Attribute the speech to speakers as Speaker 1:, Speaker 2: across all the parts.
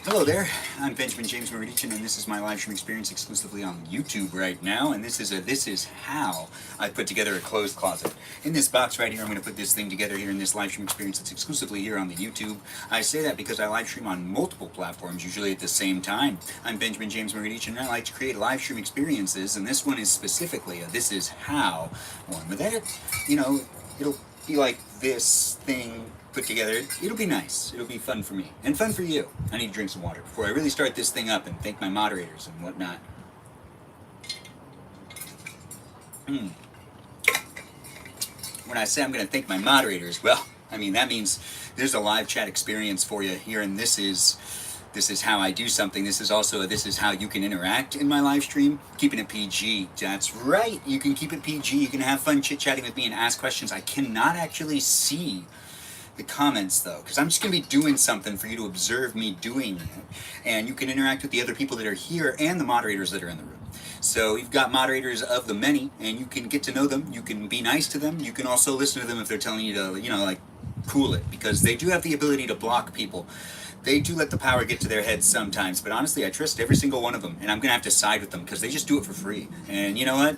Speaker 1: Hello there, I'm Benjamin James Magrdichian, and this is my live stream experience exclusively on YouTube right now, and this is how I put together a clothes closet. In this box right here, I'm going to put this thing together here in this live stream experience that's exclusively here on the YouTube. I say that because I live stream on multiple platforms, usually at the same time. I'm Benjamin James Magrdichian, and I like to create live stream experiences, and this one is specifically a this is how one. But that, it'll be like this thing put together. It'll be nice. It'll be fun for me. And fun for you. I need to drink some water before I really start this thing up and thank my moderators and whatnot. When I say I'm going to thank my moderators, well, I mean, that means there's a live chat experience for you here, and this is how I do something. This is also this is how you can interact in my live stream, keeping it PG. That's right, you can keep it PG. You can have fun chit-chatting with me and ask questions. I cannot actually see the comments though, because I'm just going to be doing something for you to observe me doing it, and you can interact with the other people that are here and the moderators that are in the room. So you've got moderators of the many, and you can get to know them. You can be nice to them. You can also listen to them if they're telling you to, like, cool it, because they do have the ability to block people. They do let the power get to their heads sometimes, but honestly, I trust every single one of them, and I'm going to have to side with them because they just do it for free. And you know what?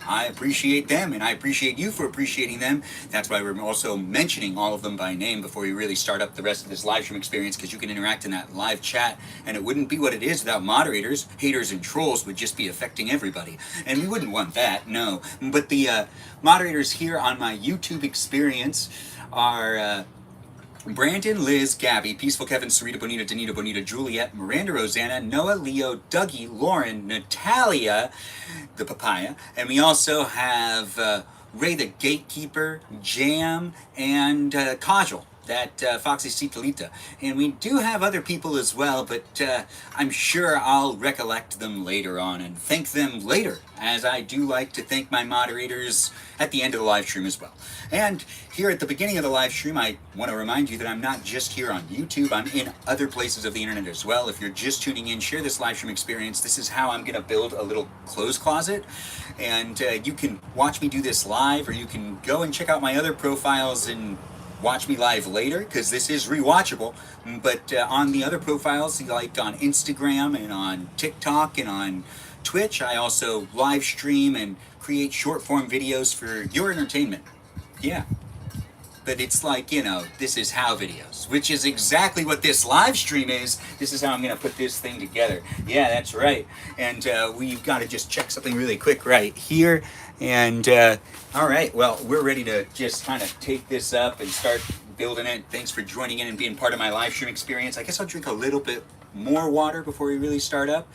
Speaker 1: I appreciate them, and I appreciate you for appreciating them. That's why we're also mentioning all of them by name before we really start up the rest of this live stream experience, because you can interact in that live chat, and it wouldn't be what it is without moderators. Haters and trolls would just be affecting everybody, and we wouldn't want that, no. But the moderators here on my YouTube experience are Brandon, Liz, Gabby, Peaceful Kevin, Sarita, Bonita, Danita, Bonita, Juliet, Miranda, Rosanna, Noah, Leo, Dougie, Lauren, Natalia, the papaya, and we also have Ray the Gatekeeper, Jam, and Kajal, that Foxy Citalita. And we do have other people as well, but I'm sure I'll recollect them later on and thank them later, as I do like to thank my moderators at the end of the live stream as well. And here at the beginning of the live stream, I want to remind you that I'm not just here on YouTube, I'm in other places of the internet as well. If you're just tuning in, share this live stream experience. This is how I'm going to build a little clothes closet, and you can watch me do this live, or you can go and check out my other profiles and watch me live later, because this is rewatchable. But on the other profiles, like on Instagram and on TikTok and on Twitch, I also live stream and create short form videos for your entertainment. Yeah, but it's like, this is how videos, which is exactly what this live stream is. This is how I'm going to put this thing together. Yeah, that's right. And we've got to just check something really quick right here. And all right, well, we're ready to just kind of take this up and start building it. Thanks for joining in and being part of my live stream experience. I guess I'll drink a little bit more water before we really start up.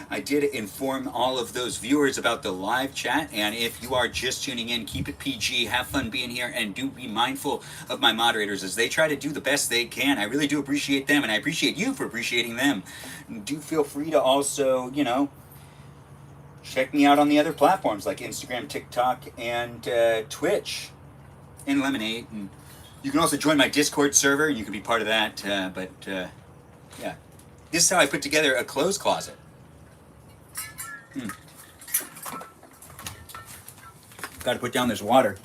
Speaker 1: I did inform all of those viewers about the live chat, and if you are just tuning in, keep it PG, have fun being here, and do be mindful of my moderators as they try to do the best they can. I really do appreciate them, and I appreciate you for appreciating them. Do feel free to also, check me out on the other platforms like Instagram, TikTok, and Twitch, and Lemonade. And you can also join my Discord server, and you can be part of that. Yeah, this is how I put together a clothes closet. Got to put down this water.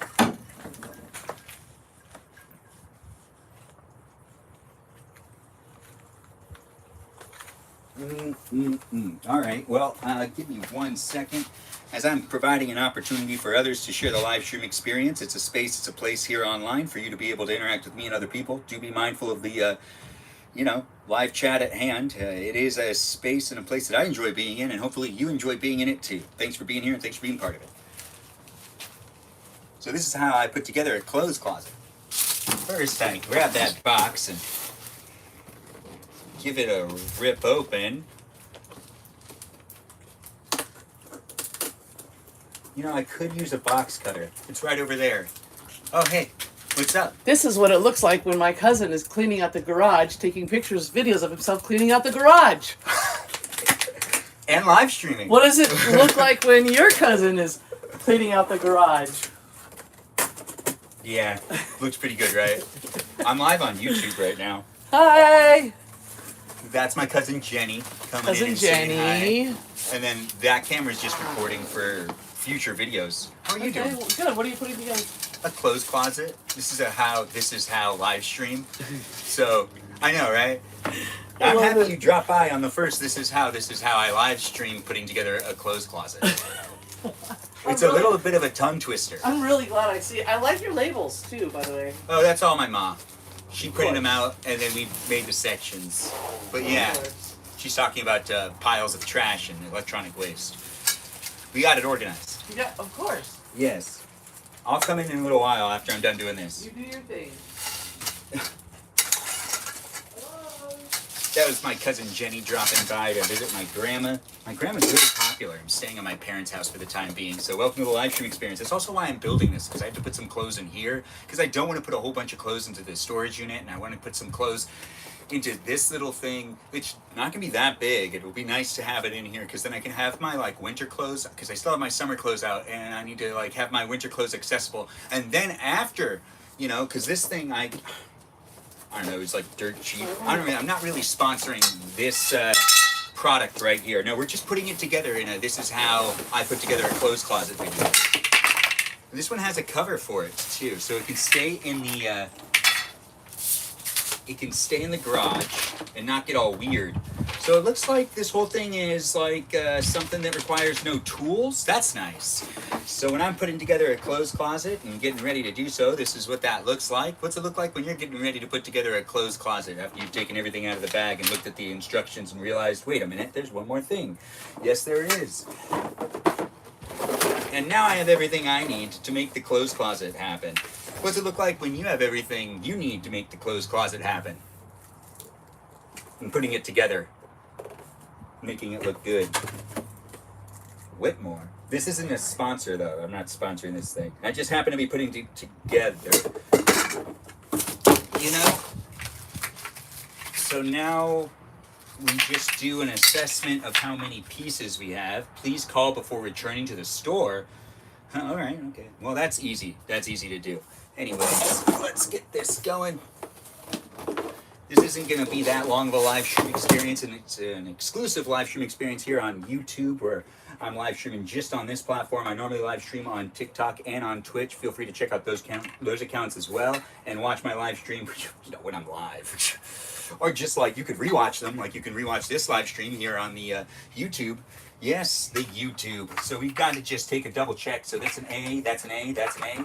Speaker 1: All right, well, give me 1 second. As I'm providing an opportunity for others to share the live stream experience, it's a space, it's a place here online for you to be able to interact with me and other people. Do be mindful of the live chat at hand. It is a space and a place that I enjoy being in, and hopefully you enjoy being in it too. Thanks for being here, and thanks for being part of it. So this is how I put together a clothes closet. First, I grab that box and give it a rip open. I could use a box cutter. It's right over there. Oh, hey. What's up?
Speaker 2: This is what it looks like when my cousin is cleaning out the garage, taking pictures, videos of himself cleaning out the garage.
Speaker 1: And live streaming.
Speaker 2: What does it look like when your cousin is cleaning out the garage?
Speaker 1: Yeah, looks pretty good, right? I'm live on YouTube right now.
Speaker 2: Hi!
Speaker 1: That's my cousin Jenny coming in and saying hi. And then that camera's just recording for future videos. How are you doing?
Speaker 2: Good. What are you putting together?
Speaker 1: a clothes closet. This is how live stream. So I know, right? I'm happy you dropped by on the first. This is how I live stream putting together a clothes closet. It's a little bit of a tongue twister.
Speaker 2: I'm really glad I see it. I like your labels too, by the way.
Speaker 1: Oh, that's all my mom. She printed them out, and then we made the sections. But yeah, she's talking about piles of trash and electronic waste. We got it organized.
Speaker 2: Yeah, of course.
Speaker 1: Yes. I'll come in a little while after I'm done doing this.
Speaker 2: You do your thing.
Speaker 1: That was my cousin Jenny dropping by to visit my grandma. My grandma's really popular. I'm staying at my parents' house for the time being. So welcome to the live stream experience. That's also why I'm building this, because I have to put some clothes in here, because I don't want to put a whole bunch of clothes into the storage unit, and I want to put some clothes into this little thing, which not gonna be that big. It will be nice to have it in here, because then I can have my like winter clothes, because I still have my summer clothes out, and I need to like have my winter clothes accessible. And then after, you know, because this thing I don't know, it's like dirt cheap. I'm not really sponsoring this product right here. No, we're just putting it together in a this is how I put together a clothes closet video. This one has a cover for it too, so it can stay in the garage and not get all weird. So it looks like this whole thing is like something that requires no tools. That's nice. So when I'm putting together a clothes closet and getting ready to do so, this is what that looks like. What's it look like when you're getting ready to put together a clothes closet after you've taken everything out of the bag and looked at the instructions and realized, wait a minute, there's one more thing. Yes, there is. And now I have everything I need to make the clothes closet happen. What's it look like when you have everything you need to make the clothes closet happen? And putting it together, making it look good. Whitmore. This isn't a sponsor though. I'm not sponsoring this thing. I just happen to be putting it together. You know? So now we just do an assessment of how many pieces we have. Please call before returning to the store. All right, okay. Well, that's easy. That's easy to do. Anyways, let's get this going. This isn't going to be that long of a live stream experience, and it's an exclusive live stream experience here on YouTube, where I'm live streaming just on this platform. I normally live stream on TikTok and on Twitch. Feel free to check out those accounts as well, and watch my live stream, you know, when I'm live. Or just like you could rewatch them, like you can rewatch this live stream here on the YouTube. Yes, the YouTube. So we've got to just take a double check. So that's an A, that's an A, that's an A.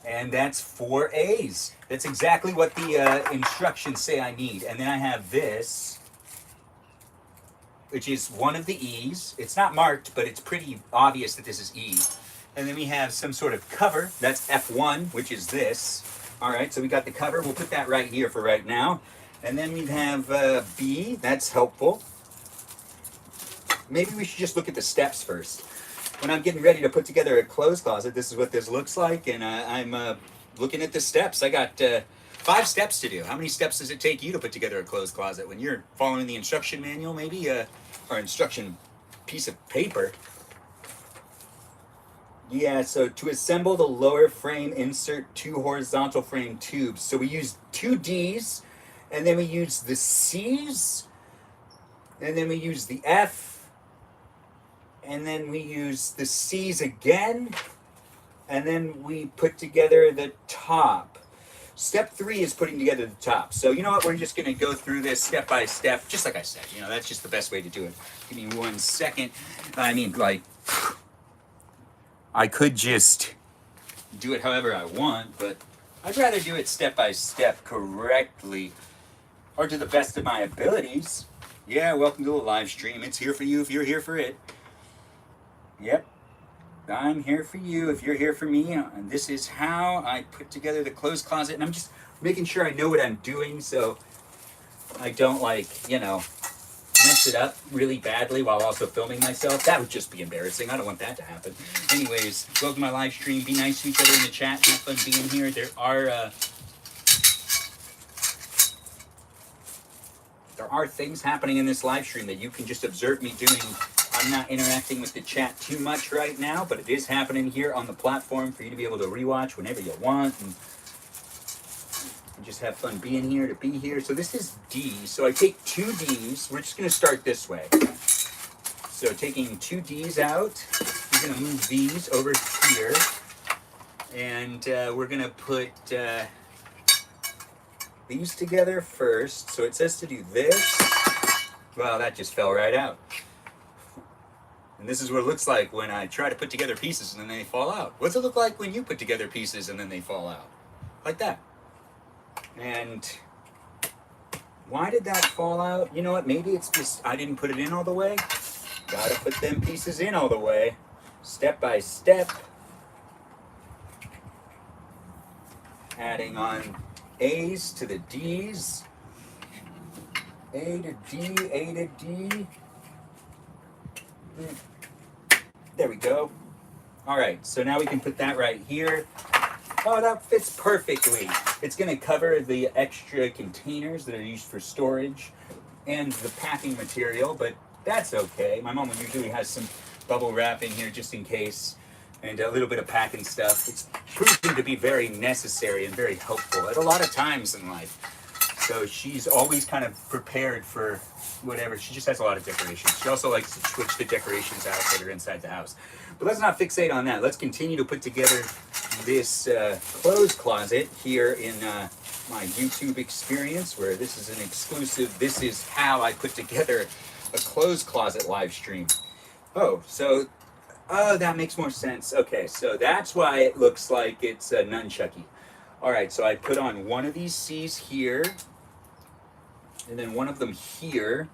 Speaker 1: And that's 4 A's. That's exactly what the instructions say I need. And then I have this, which is one of the E's. It's not marked, but it's pretty obvious that this is E. And then we have some sort of cover. That's F1, which is this. All right, so we got the cover. We'll put that right here for right now. And then we have B. That's helpful. Maybe we should just look at the steps first. When I'm getting ready to put together a clothes closet, this is what this looks like, and I'm looking at the steps. I got 5 steps to do. How many steps does it take you to put together a clothes closet when you're following the instruction manual, maybe, or instruction piece of paper? Yeah, so to assemble the lower frame, insert 2 horizontal frame tubes. So we use 2 D's, and then we use the C's, and then we use the F, and then we use the C's again, and then we put together the top. Step 3 is putting together the top. So you know what, we're just gonna go through this step by step, just like I said. You know, that's just the best way to do it. Give me 1 second. I mean, like, I could just do it however I want, but I'd rather do it step by step correctly, or to the best of my abilities. Yeah, welcome to the live stream. It's here for you if you're here for it. Yep, I'm here for you if you're here for me. And this is how I put together the clothes closet. And I'm just making sure I know what I'm doing, so I don't, like, you know, mess it up really badly while also filming myself. That would just be embarrassing. I don't want that to happen. Anyways, welcome to my live stream. Be nice to each other in the chat. Have fun being here. There are things happening in this live stream that you can just observe me doing. I'm not interacting with the chat too much right now, but it is happening here on the platform for you to be able to rewatch whenever you want, and just have fun being here to be here. So this is D. So I take 2 D's. We're just going to start this way. So taking 2 D's out, we're going to move these over here. And we're gonna put these together first. So it says to do this. Well, that just fell right out. And this is what it looks like when I try to put together pieces and then they fall out. What's it look like when you put together pieces and then they fall out? Like that. And why did that fall out? You know what, maybe it's just I didn't put it in all the way. Gotta put them pieces in all the way. Step by step. Adding on A's to the D's. A to D, A to D. There we go. All right, so now we can put that right here. Oh, that fits perfectly. It's gonna cover the extra containers that are used for storage and the packing material, but that's okay. My mom usually has some bubble wrap in here just in case, and a little bit of packing stuff. It's proven to be very necessary and very helpful at a lot of times in life. So she's always kind of prepared for whatever. She just has a lot of decorations. She also likes to switch the decorations out that are inside the house. But let's not fixate on that. Let's continue to put together this clothes closet here in my YouTube experience, where this is an exclusive. This is how I put together a clothes closet live stream. Oh, that makes more sense. Okay, so that's why it looks like it's nunchucky. All right, so I put on one of these C's here, and then one of them here.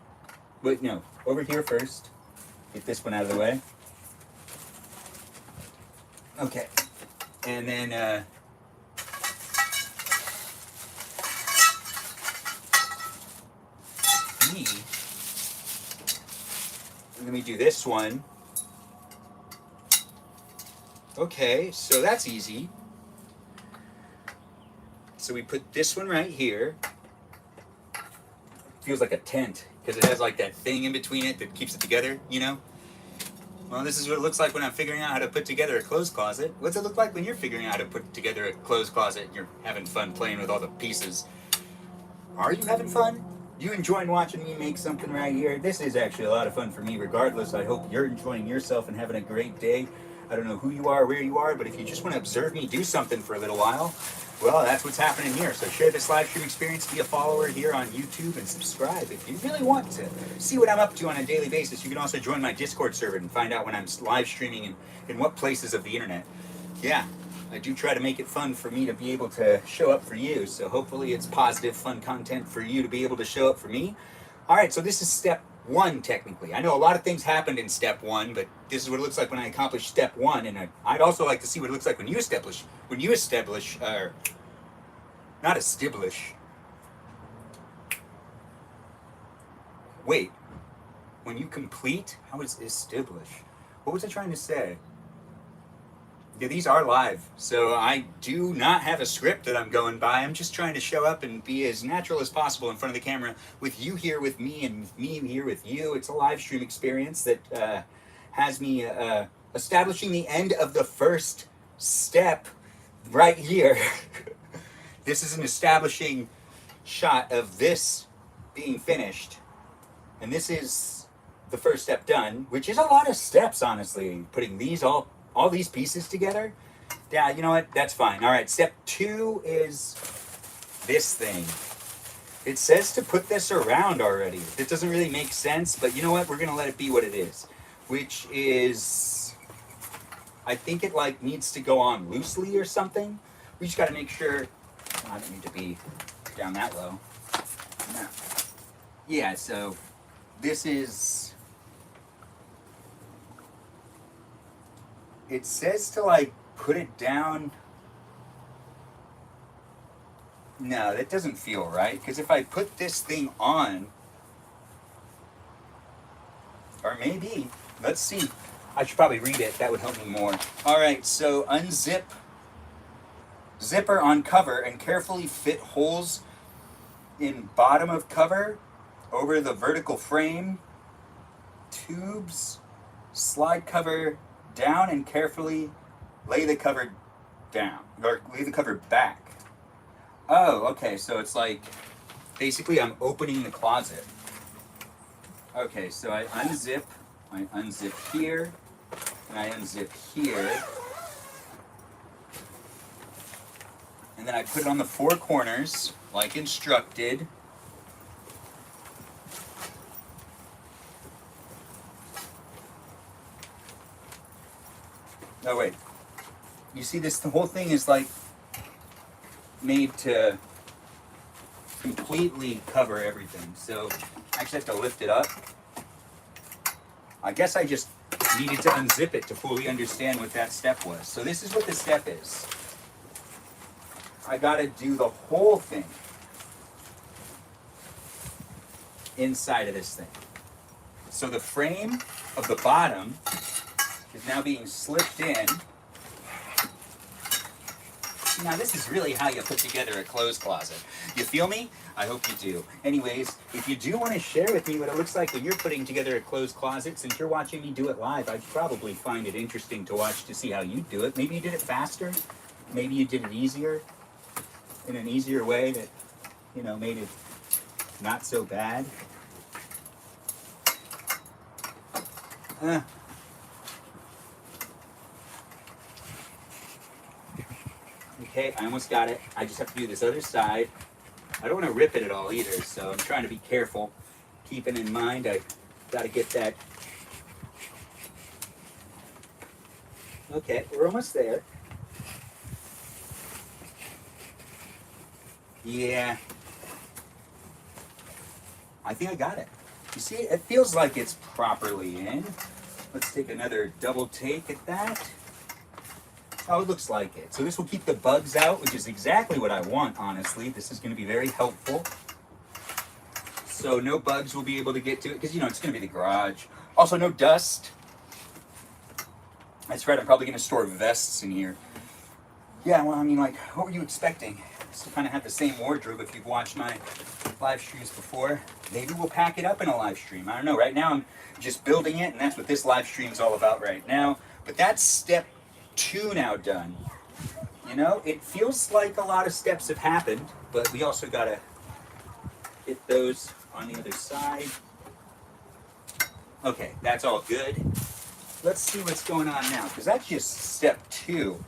Speaker 1: Wait, no, over here first. Get this one out of the way. Okay, and then E. And then we do this one. Okay, so that's easy. So we put this one right here. Feels like a tent because it has like that thing in between it that keeps it together, you know? Well, this is what it looks like when I'm figuring out how to put together a clothes closet. What's it look like when you're figuring out how to put together a clothes closet and you're having fun playing with all the pieces? Are you having fun? You enjoying watching me make something right here? This is actually a lot of fun for me regardless. I hope you're enjoying yourself and having a great day. I don't know who you are, where you are, but if you just want to observe me do something for a little while, well, that's what's happening here. So share this live stream experience, be a follower here on YouTube, and subscribe if you really want to see what I'm up to on a daily basis. You can also join my Discord server and find out when I'm live streaming in what places of the internet. Yeah, I do try to make it fun for me to be able to show up for you. So hopefully it's positive, fun content for you to be able to show up for me. All right, so this is step one, technically. I know a lot of things happened in step one, but this is what it looks like when I accomplish step one, and I'd also like to see what it looks like when you establish, not establish, wait, when you complete, how is establish? What was I trying to say? Yeah, these are live, so I do not have a script that I'm going by. I'm just trying to show up and be as natural as possible in front of the camera with you here with me and me here with you. It's a live stream experience that has me establishing the end of the first step right here. This is an establishing shot of this being finished, and this is the first step done, which is a lot of steps, honestly, putting these all these pieces together. Yeah, you know what? That's fine. All right, step two is this thing. It says to put this around already. It doesn't really make sense, but you know what? We're gonna let it be what it is, which is, I think it like needs to go on loosely or something. We just gotta make sure, I don't need to be down that low. No. Yeah, so this is, it says to like put it down. No, that doesn't feel right, because if I put this thing on, or maybe, let's see, I should probably read it, that would help me more. All right, so unzip, zipper on cover, and carefully fit holes in bottom of cover over the vertical frame, tubes, slide cover down, and carefully lay the cover down, or lay the cover back. Oh, okay, so it's like, basically I'm opening the closet. Okay, so I unzip here, and I unzip here. And then I put it on the four corners, like instructed. Oh wait, you see this, the whole thing is like made to completely cover everything. So I actually have to lift it up. I guess I just needed to unzip it to fully understand what that step was. So this is what the step is. I gotta do the whole thing inside of this thing. So the frame of the bottom is now being slipped in. Now this is really how you put together a clothes closet. You feel me? I hope you do. Anyways, if you do want to share with me what it looks like when you're putting together a clothes closet, since you're watching me do it live, I'd probably find it interesting to watch to see how you do it. Maybe you did it faster. Maybe you did it easier, in an easier way that, you know, made it not so bad. Okay, I almost got it. I just have to do this other side. I don't want to rip it at all either, so I'm trying to be careful. Keeping in mind, I got to get that. Okay, we're almost there. Yeah. I think I got it. You see, it feels like it's properly in. Let's take another double take at that. Oh, it looks like it. So this will keep the bugs out, which is exactly what I want, honestly. This is going to be very helpful. So no bugs will be able to get to it, because, you know, it's going to be the garage. Also, no dust. That's right, I'm probably going to store vests in here. Yeah, well, I mean, like, what were you expecting? To kind of have the same wardrobe if you've watched my live streams before. Maybe we'll pack it up in a live stream. I don't know. Right now, I'm just building it, and that's what this live stream is all about right now. But that's step 2 now done. You know, it feels like a lot of steps have happened, but we also gotta hit those on the other side. Okay, that's all good. Let's see what's going on now, because that's just step 2.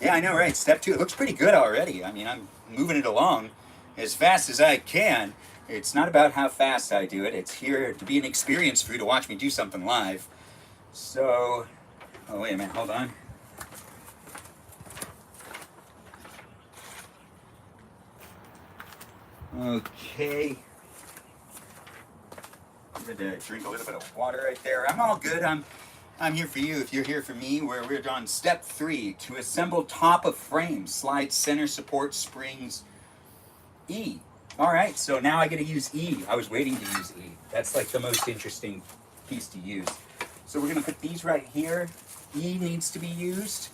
Speaker 1: Yeah, I know, right? Step 2. It looks pretty good already. I mean, I'm moving it along as fast as I can. It's not about how fast I do it. It's here to be an experience for you to watch me do something live. So, oh, wait a minute. Hold on. Okay. I'm gonna drink a little bit of water right there. I'm all good. I'm here for you if you're here for me. We're on step 3 to assemble top of frame. Slide center support springs E. All right, so now I get to use E. I was waiting to use E. That's like the most interesting piece to use. So we're gonna put these right here. E needs to be used.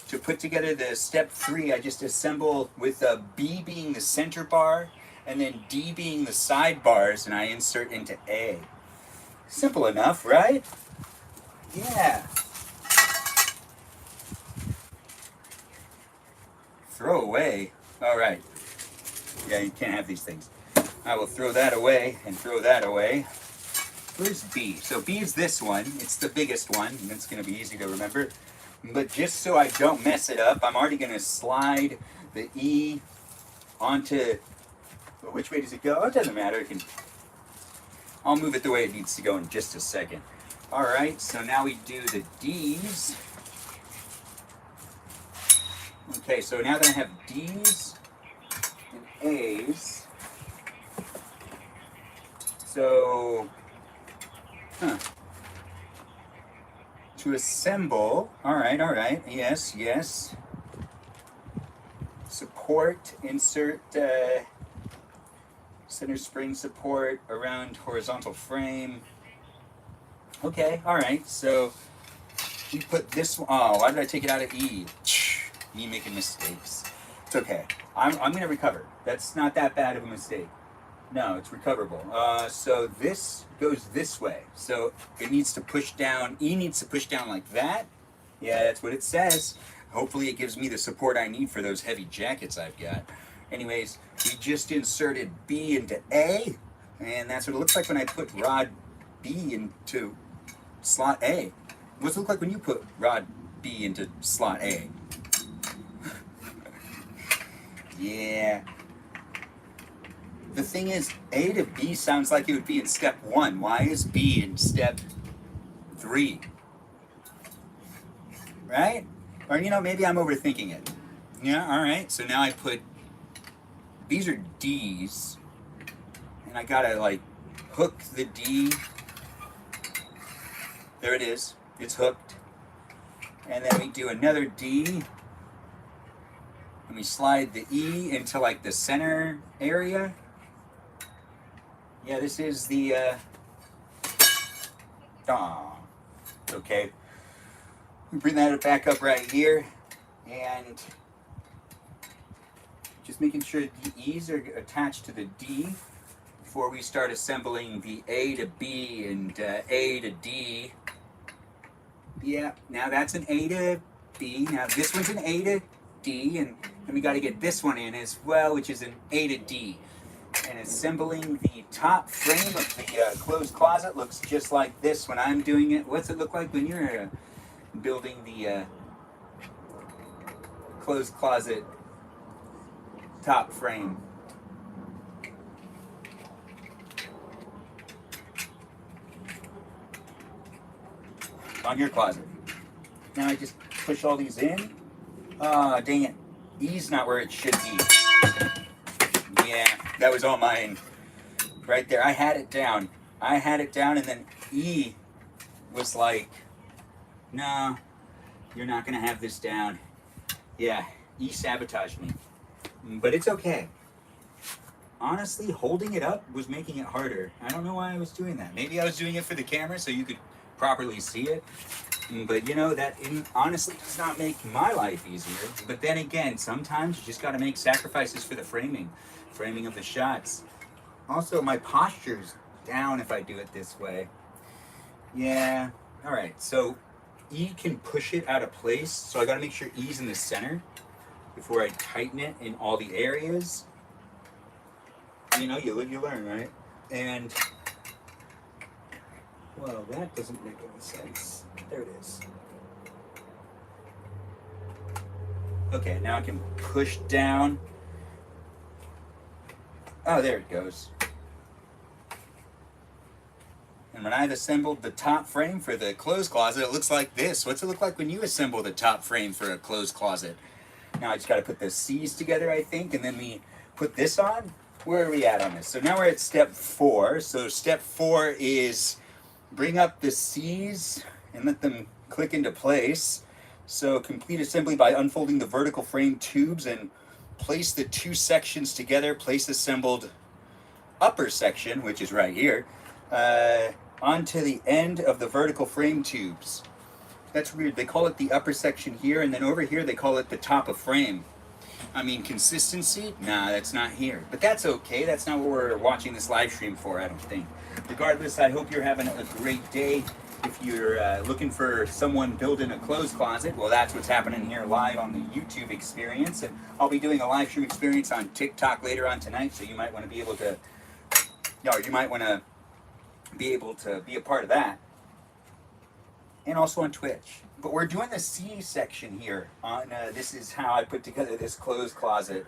Speaker 1: To put together the step 3, I just assemble with B being the center bar and then D being the side bars, and I insert into A. Simple enough, right? Yeah. Throw away. All right. Yeah, you can't have these things. I will throw that away and throw that away. Where's B? So B is this one. It's the biggest one, and it's going to be easy to remember. But just so I don't mess it up, I'm already going to slide the E onto... Well, which way does it go? Oh, it doesn't matter. I'll move it the way it needs to go in just a second. All right, so now we do the D's. Okay, so now that I have D's and A's, so, to assemble, all right, yes. Support, insert center spring support around horizontal frame. Okay, all right, so we put this one, oh, why did I take it out of E? Me making mistakes. It's okay. I'm going to recover. That's not that bad of a mistake. No, it's recoverable. So this goes this way. So it needs to push down, E needs to push down like that. Yeah, that's what it says. Hopefully it gives me the support I need for those heavy jackets I've got. Anyways, we just inserted B into A, and that's what it looks like when I put rod B into slot A. What's it look like when you put rod B into slot A? Yeah. The thing is, A to B sounds like it would be in step 1. Why is B in step 3? Right? Or, maybe I'm overthinking it. Yeah, alright. So now I put, these are D's. And I gotta, like, hook the D. There it is. It's hooked. And then we do another D. And we slide the E into, like, the center area. Yeah, this is the, okay. We bring that back up right here. And just making sure the E's are attached to the D before we start assembling the A to B and A to D. Yeah, now that's an A to B. Now this one's an A to D, and we got to get this one in as well, which is an A to D. And assembling the top frame of the closed closet looks just like this when I'm doing it. What's it look like when you're building the closed closet top frame? On your closet. Now I just push all these in. Ah, dang it. E's not where it should be. Yeah, that was all mine. Right there. I had it down. And then E was like, no, you're not going to have this down. Yeah, E sabotaged me. But it's okay. Honestly, holding it up was making it harder. I don't know why I was doing that. Maybe I was doing it for the camera so you could properly see it. But that honestly does not make my life easier. But then again, sometimes you just got to make sacrifices for the framing of the shots. Also, my posture's down if I do it this way. Yeah. All right. So E can push it out of place. So I got to make sure E's in the center before I tighten it in all the areas. You live, you learn, right? And well, that doesn't make any sense. There it is. Okay, now I can push down. Oh, there it goes. And when I've assembled the top frame for the closed closet, it looks like this. What's it look like when you assemble the top frame for a closed closet? Now I just got to put the C's together, I think, and then we put this on. Where are we at on this? So now we're at step 4. So step 4 is bring up the C's and let them click into place. So complete assembly by unfolding the vertical frame tubes and place the 2 sections together. Place assembled upper section, which is right here, onto the end of the vertical frame tubes. That's weird. They call it the upper section here, and then over here they call it the top of frame. I mean, consistency? Nah, that's not here. But that's okay. That's not what we're watching this live stream for, I don't think. Regardless, I hope you're having a great day. If you're looking for someone building a clothes closet, well, that's what's happening here live on the YouTube experience. And I'll be doing a live stream experience on TikTok later on tonight, so you might want to be able to, be a part of that. And also on Twitch. But we're doing the C section here on this is how I put together this clothes closet.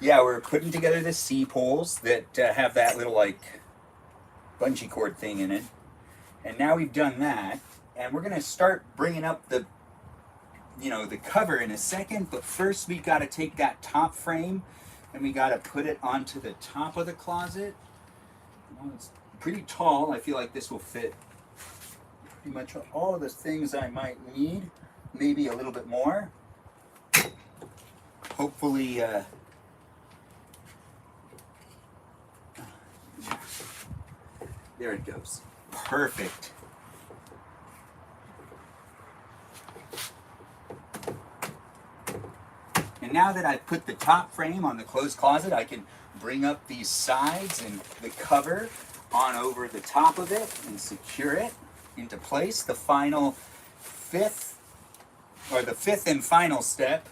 Speaker 1: Yeah, we're putting together the C poles that have that little like bungee cord thing in it. And now we've done that, and we're gonna start bringing up the cover in a second. But first we got to take that top frame and we got to put it onto the top of the closet. Well, it's pretty tall. I feel like this will fit pretty much all of the things I might need, maybe a little bit more. Hopefully, there it goes. Perfect. And now that I've put the top frame on the closed closet, I can bring up these sides and the cover on over the top of it and secure it into place. The fifth and final step.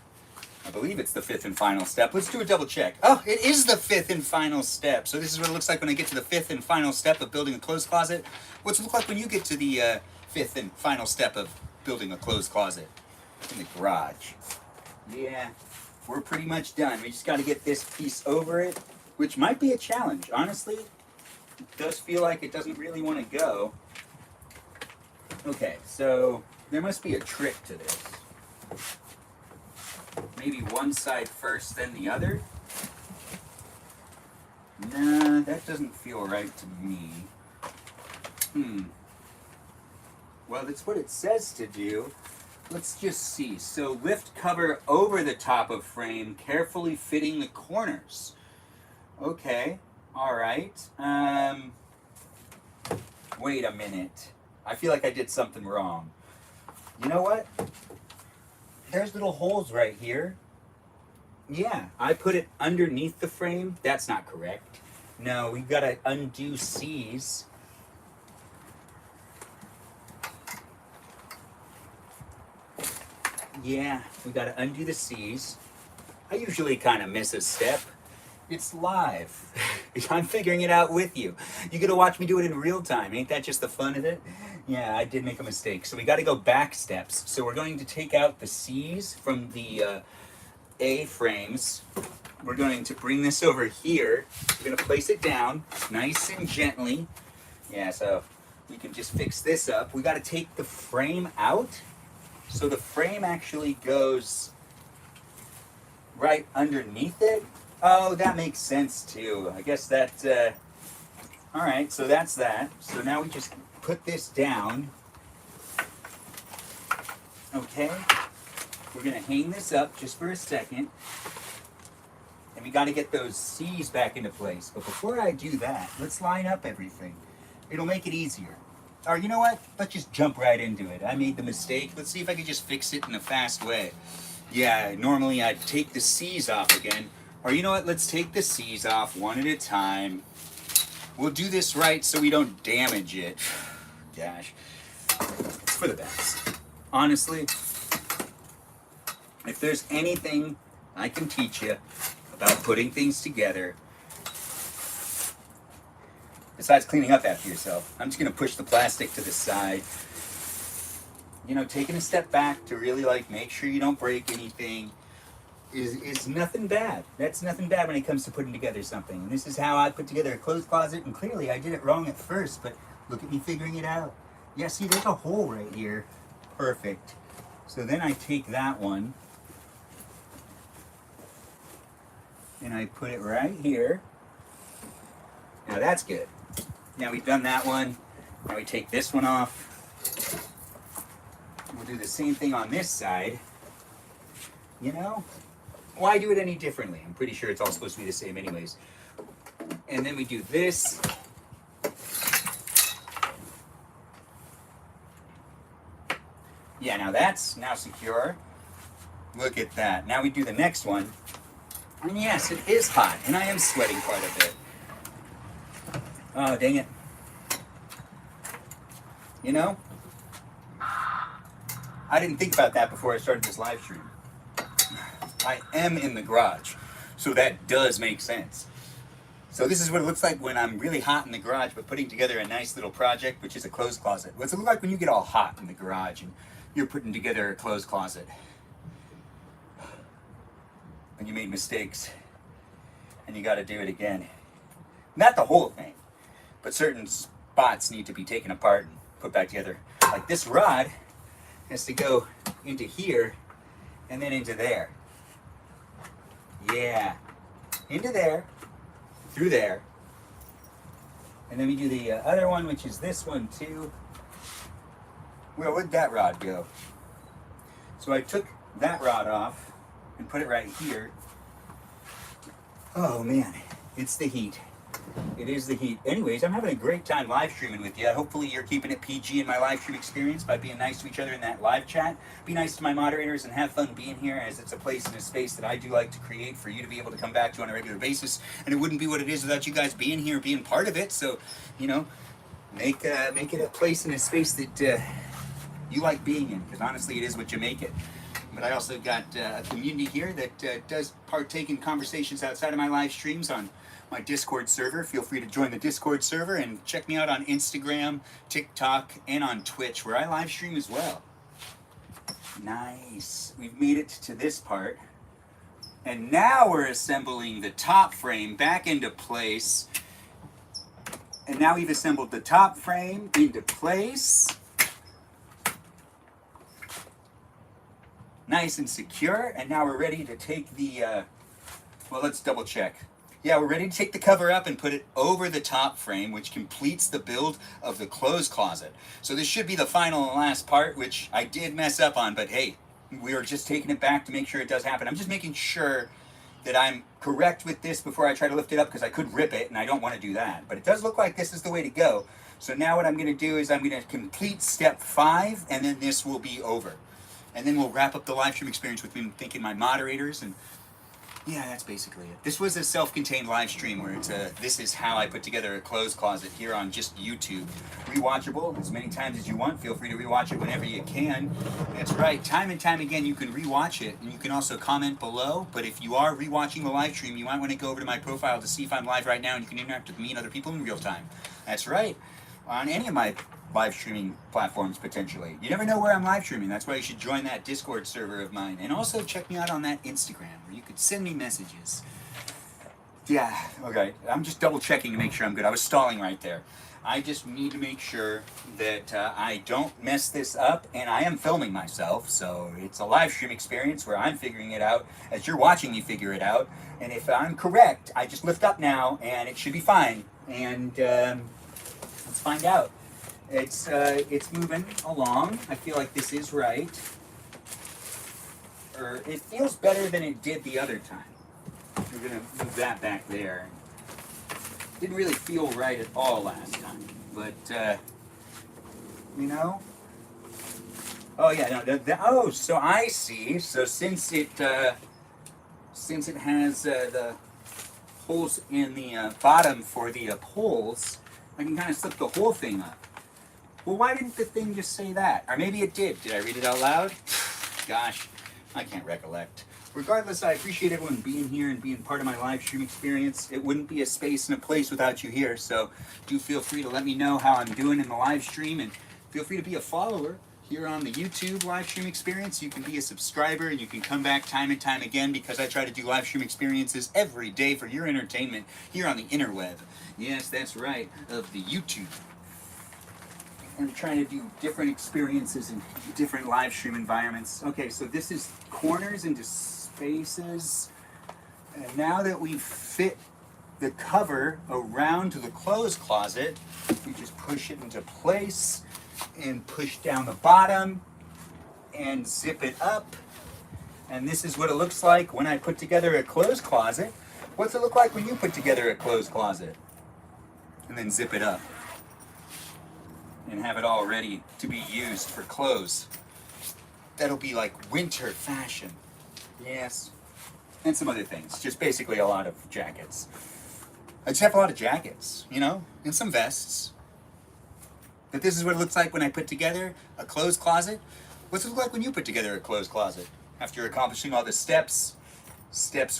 Speaker 1: I believe it's the 5th and final step. Let's do a double check. Oh, it is the 5th and final step. So this is what it looks like when I get to the 5th and final step of building a closed closet. What's it look like when you get to the 5th and final step of building a closed closet in the garage? Yeah. we're pretty much done. We just got to get this piece over it, which might be a challenge. Honestly, it does feel like it doesn't really want to go. Okay, so there must be a trick to this. Maybe one side first, then the other? Nah, that doesn't feel right to me. Well, that's what it says to do. Let's just see. So lift cover over the top of frame, carefully fitting the corners. Okay, all right. Wait a minute. I feel like I did something wrong. You know what? There's little holes right here. Yeah, I put it underneath the frame. That's not correct. No, we've got to undo C's. Yeah, we got to undo the C's. I usually kind of miss a step. It's live. I'm figuring it out with you. You get to watch me do it in real time. Ain't that just the fun of it? Yeah, I did make a mistake. So we got to go back steps. So we're going to take out the C's from the A frames. We're going to bring this over here. We're going to place it down nice and gently. Yeah, so we can just fix this up. We got to take the frame out. So the frame actually goes right underneath it. Oh, that makes sense too. I guess that, all right, so that's that. So now we just put this down. Okay, we're gonna hang this up just for a second. And we gotta get those C's back into place. But before I do that, let's line up everything. It'll make it easier. Or you know what? Let's just jump right into it. I made the mistake. Let's see if I can just fix it in a fast way. Yeah, normally I'd take the C's off again. Or you know what? Let's take the C's off one at a time. We'll do this right so we don't damage it. Gosh. It's for the best. Honestly, if there's anything I can teach you about putting things together, besides cleaning up after yourself, I'm just going to push the plastic to the side. You know, taking a step back to really like make sure you don't break anything is nothing bad. That's nothing bad when it comes to putting together something. And this is how I put together a clothes closet, and clearly I did it wrong at first, but look at me figuring it out. Yeah, see, there's a hole right here. Perfect. So then I take that one and I put it right here. Now that's good. Now we've done that one. Now we take this one off. We'll do the same thing on this side. You know, why do it any differently? I'm pretty sure it's all supposed to be the same anyways. And then we do this. Yeah, now that's now secure. Look at that. Now we do the next one. And yes, it is hot, and I am sweating quite a bit. Oh, dang it. You know, I didn't think about that before I started this live stream. I am in the garage, so that does make sense. So this is what it looks like when I'm really hot in the garage, but putting together a nice little project, which is a clothes closet. What's it look like when you get all hot in the garage and you're putting together a clothes closet? When you made mistakes and you got to do it again. Not the whole thing, but certain spots need to be taken apart and put back together. Like this rod has to go into here and then into there. Yeah, into there, through there. And then we do the other one, which is this one too. Where would that rod go? So I took that rod off and put it right here. Oh man, it's the heat. It is the heat. Anyways, I'm having a great time live streaming with you. Hopefully you're keeping it PG in my live stream experience by being nice to each other in that live chat. Be nice to my moderators and have fun being here, as it's a place and a space that I do like to create for you to be able to come back to on a regular basis. And it wouldn't be what it is without you guys being here, being part of it. So, you know, make it a place and a space that you like being in, because honestly it is what you make it. But I also got a community here that does partake in conversations outside of my live streams on my Discord server. Feel free to join the Discord server and check me out on Instagram, TikTok, and on Twitch, where I live stream as well. Nice. We've made it to this part. And now we're assembling the top frame back into place. And now we've assembled the top frame into place. Nice and secure. And now we're ready to take the, well, let's double check. Yeah, we're ready to take the cover up and put it over the top frame, which completes the build of the clothes closet. So this should be the final and last part, which I did mess up on, but hey, we are just taking it back to make sure it does happen. I'm just making sure that I'm correct with this before I try to lift it up, because I could rip it and I don't want to do that. But it does look like this is the way to go. So now what I'm going to do is I'm going to complete step 5, and then this will be over. And then we'll wrap up the live stream experience with me thanking my moderators, and yeah, that's basically it. This was a self-contained live stream where it's this is how I put together a clothes closet here on just YouTube. Rewatchable as many times as you want. Feel free to rewatch it whenever you can. That's right. Time and time again, you can rewatch it, and you can also comment below. But if you are rewatching the live stream, you might want to go over to my profile to see if I'm live right now, and you can interact with me and other people in real time. That's right. On any of my live streaming platforms, potentially. You never know where I'm live streaming. That's why you should join that Discord server of mine. And also check me out on that Instagram, where you could send me messages. Yeah, okay. I'm just double checking to make sure I'm good. I was stalling right there. I just need to make sure that I don't mess this up, and I am filming myself, so it's a live stream experience where I'm figuring it out as you're watching me figure it out. And if I'm correct, I just lift up now, and it should be fine. And let's find out. It's moving along. I feel like this is right. It feels better than it did the other time. We're gonna move that back there. Didn't really feel right at all last time, but you know. Oh yeah, no. Oh, so I see. So since it has the holes in the bottom for the poles, I can kind of slip the whole thing up. Well, why didn't the thing just say that? Or maybe it did. Did I read it out loud? Gosh, I can't recollect. Regardless, I appreciate everyone being here and being part of my live stream experience. It wouldn't be a space and a place without you here, so do feel free to let me know how I'm doing in the live stream, and feel free to be a follower here on the YouTube live stream experience. You can be a subscriber, and you can come back time and time again, because I try to do live stream experiences every day for your entertainment here on the interweb. Yes, that's right, of the YouTube. I'm trying to do different experiences in different live stream environments. Okay, so this is corners into spaces. And now that we've fit the cover around to the clothes closet, we just push it into place and push down the bottom and zip it up. And this is what it looks like when I put together a clothes closet. What's it look like when you put together a clothes closet? And then zip it up and have it all ready to be used for clothes. That'll be like winter fashion. Yes. And some other things. Just basically a lot of jackets. I just have a lot of jackets, you know, and some vests. But this is what it looks like when I put together a clothes closet. What's it look like when you put together a clothes closet? After accomplishing all the steps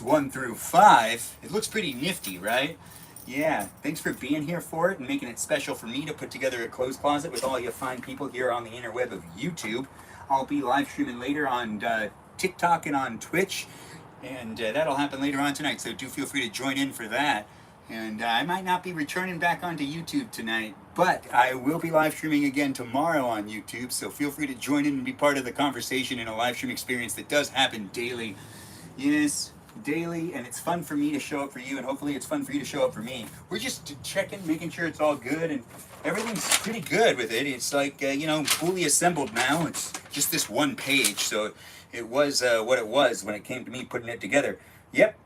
Speaker 1: 1 through 5, it looks pretty nifty, right? Yeah, thanks for being here for it and making it special for me to put together a clothes closet with all you fine people here on the interweb of YouTube. I'll be live streaming later on TikTok and on Twitch, and that'll happen later on tonight, so do feel free to join in for that. And I might not be returning back onto YouTube tonight, but I will be live streaming again tomorrow on YouTube, so feel free to join in and be part of the conversation in a live stream experience that does happen daily. Yes, daily, and it's fun for me to show up for you, and hopefully it's fun for you to show up for me. We're just checking, making sure it's all good, and everything's pretty good with it. It's like, you know, fully assembled now. It's just this one page, so it was what it was when it came to me putting it together. Yep.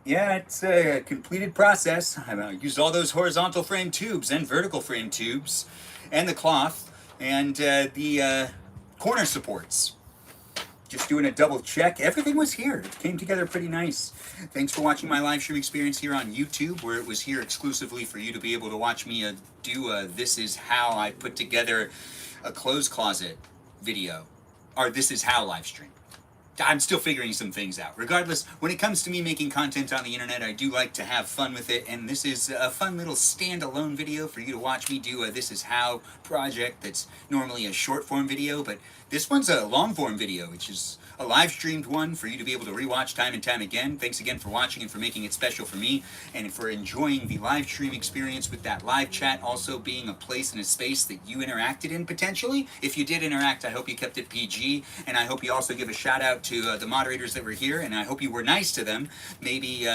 Speaker 1: Yeah, it's a completed process. I used all those horizontal frame tubes and vertical frame tubes and the cloth and the corner supports. Just doing a double check. Everything was here. It came together pretty nice. Thanks for watching my live stream experience here on YouTube, where it was here exclusively for you to be able to watch me do This Is How I Put Together a Clothes Closet video. Or This Is How live stream. I'm still figuring some things out. Regardless, when it comes to me making content on the internet, I do like to have fun with it, and this is a fun little standalone video for you to watch me do a This Is How project that's normally a short form video, but this one's a long form video, which is a live streamed one for you to be able to rewatch time and time again. Thanks again for watching and for making it special for me, and for enjoying the live stream experience with that live chat also being a place and a space that you interacted in potentially. If you did interact, I hope you kept it PG, and I hope you also give a shout out to the moderators that were here, and I hope you were nice to them. Maybe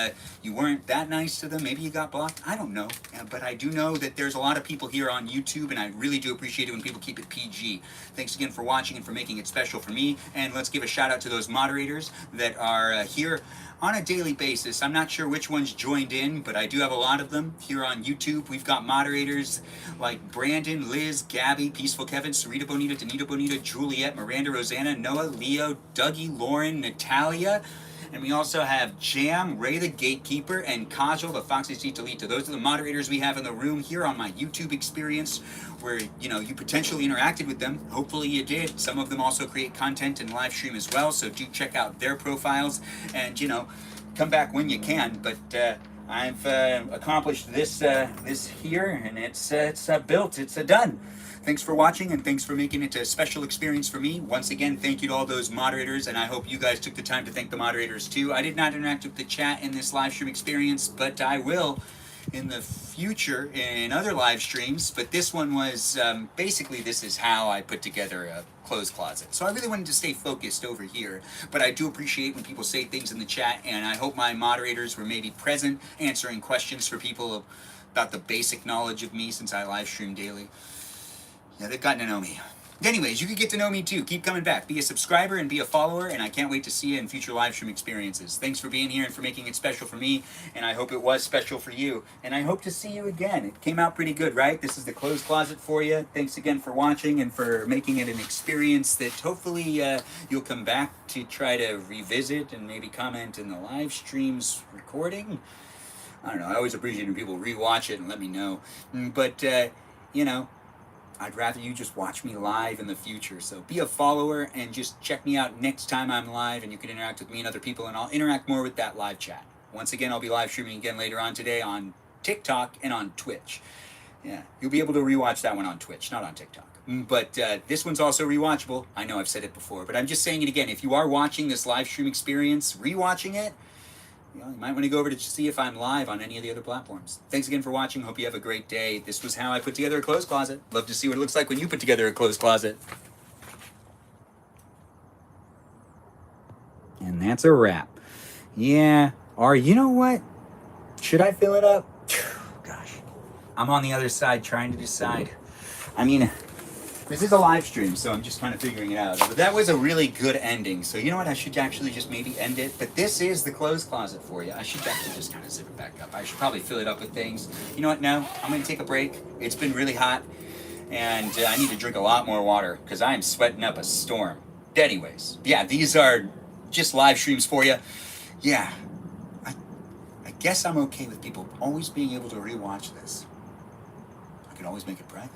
Speaker 1: you weren't that nice to them, maybe you got blocked, I don't know, but I do know that there's a lot of people here on YouTube, and I really do appreciate it when people keep it PG. Thanks again for watching and for making it special for me, and let's give a shout out to those moderators that are here on a daily basis. I'm not sure which ones joined in, but I do have a lot of them here on YouTube. We've got moderators like Brandon, Liz, Gabby, Peaceful Kevin, Sarita Bonita, Danita Bonita, Juliet, Miranda, Rosanna, Noah, Leo, Dougie, Lauren, Natalia, and we also have Jam, Ray the Gatekeeper, and Kajal, the Foxy Citalita. Those are the moderators we have in the room here on my YouTube experience, where, you know, you potentially interacted with them. Hopefully you did. Some of them also create content and live stream as well, so do check out their profiles, and, you know, come back when you can. But I've accomplished this here, and it's built, it's done. Thanks for watching, and thanks for making it a special experience for me. Once again, thank you to all those moderators, and I hope you guys took the time to thank the moderators too. I did not interact with the chat in this live stream experience, but I will in the future in other live streams. But this one was basically, this is how I put together a clothes closet. So I really wanted to stay focused over here, but I do appreciate when people say things in the chat, and I hope my moderators were maybe present answering questions for people about the basic knowledge of me, since I live stream daily. Yeah, they've gotten to know me. Anyways, you can get to know me too. Keep coming back. Be a subscriber and be a follower, and I can't wait to see you in future live stream experiences. Thanks for being here and for making it special for me, and I hope it was special for you. And I hope to see you again. It came out pretty good, right? This is the clothes closet for you. Thanks again for watching and for making it an experience that hopefully you'll come back to try to revisit and maybe comment in the live stream's recording. I don't know. I always appreciate when people rewatch it and let me know. But, you know, I'd rather you just watch me live in the future. So be a follower and just check me out next time I'm live, and you can interact with me and other people, and I'll interact more with that live chat. Once again, I'll be live streaming again later on today on TikTok and on Twitch. Yeah, you'll be able to rewatch that one on Twitch, not on TikTok. But this one's also rewatchable. I know I've said it before, but I'm just saying it again. If you are watching this live stream experience, rewatching it, you might want to go over to see if I'm live on any of the other platforms. Thanks again for watching. Hope you have a great day. This was how I put together a clothes closet. Love to see what it looks like when you put together a clothes closet. And that's a wrap. Yeah. Or you know what? Should I fill it up? Gosh. I'm on the other side trying to decide. I mean, this is a live stream, so I'm just kind of figuring it out. But that was a really good ending. So you know what? I should actually just maybe end it. But this is the clothes closet for you. I should actually just kind of zip it back up. I should probably fill it up with things. You know what? No, I'm going to take a break. It's been really hot, and I need to drink a lot more water because I am sweating up a storm. Anyways, yeah, these are just live streams for you. Yeah, I guess I'm okay with people always being able to rewatch this. I can always make it private.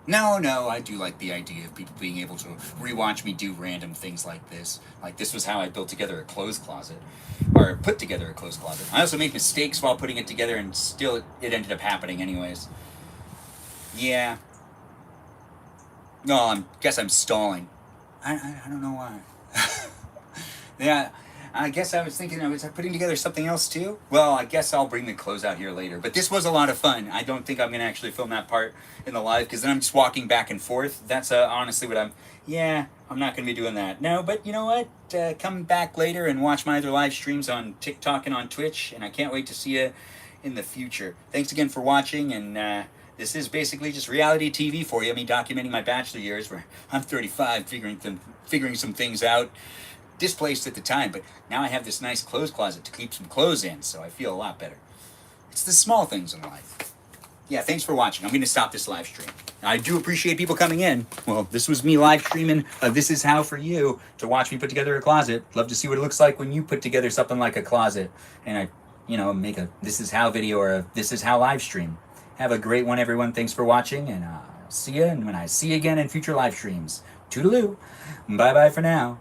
Speaker 1: No, I do like the idea of people being able to rewatch me do random things like this. Like, this was how I built together a clothes closet, or put together a clothes closet. I also made mistakes while putting it together, and still it ended up happening anyways. Yeah. No, I guess I'm stalling. I don't know why. Yeah, I guess I was thinking, was I putting together something else too? Well, I guess I'll bring the clothes out here later. But this was a lot of fun. I don't think I'm going to actually film that part in the live, because then I'm just walking back and forth. That's honestly what I'm not going to be doing that. No, but you know what? Come back later and watch my other live streams on TikTok and on Twitch, and I can't wait to see you in the future. Thanks again for watching, and this is basically just reality TV for you. Me documenting my bachelor years, where I'm 35, figuring some things out. Displaced at the time, but now I have this nice clothes closet to keep some clothes in, so I feel a lot better. It's the small things in life. Yeah, thanks for watching. I'm going to stop this live stream. I do appreciate people coming in. Well, this was me live streaming This Is How for you to watch me put together a closet. Love to see what it looks like when you put together something like a closet, and I make a This Is How video or a This Is How live stream. Have a great one, everyone. Thanks for watching, and I'll see you, and when I see you again in future live streams. Toodaloo. Bye-bye for now.